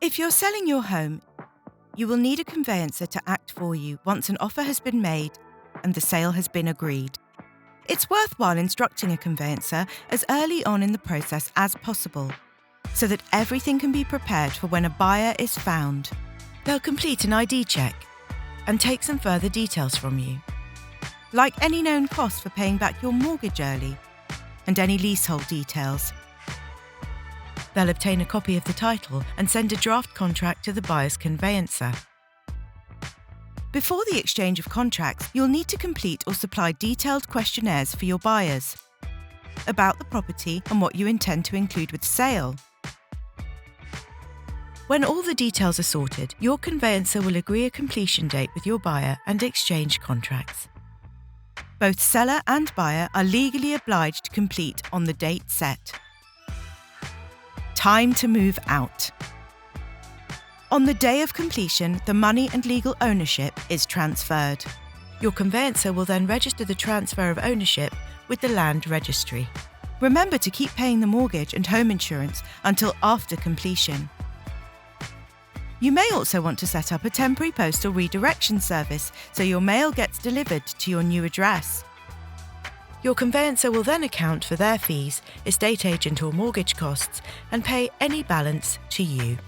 If you're selling your home, you will need a conveyancer to act for you once an offer has been made and the sale has been agreed. It's worthwhile instructing a conveyancer as early on in the process as possible, so that everything can be prepared for when a buyer is found. They'll complete an ID check and take some further details from you, like any known costs for paying back your mortgage early and any leasehold details. They'll obtain a copy of the title and send a draft contract to the buyer's conveyancer. Before the exchange of contracts, you'll need to complete or supply detailed questionnaires for your buyers about the property and what you intend to include with sale. When all the details are sorted, your conveyancer will agree a completion date with your buyer and exchange contracts. Both seller and buyer are legally obliged to complete on the date set. Time to move out. On the day of completion, the money and legal ownership is transferred. Your conveyancer will then register the transfer of ownership with the land registry. Remember to keep paying the mortgage and home insurance until after completion. You may also want to set up a temporary postal redirection service so your mail gets delivered to your new address. Your conveyancer will then account for their fees, estate agent or mortgage costs, and pay any balance to you.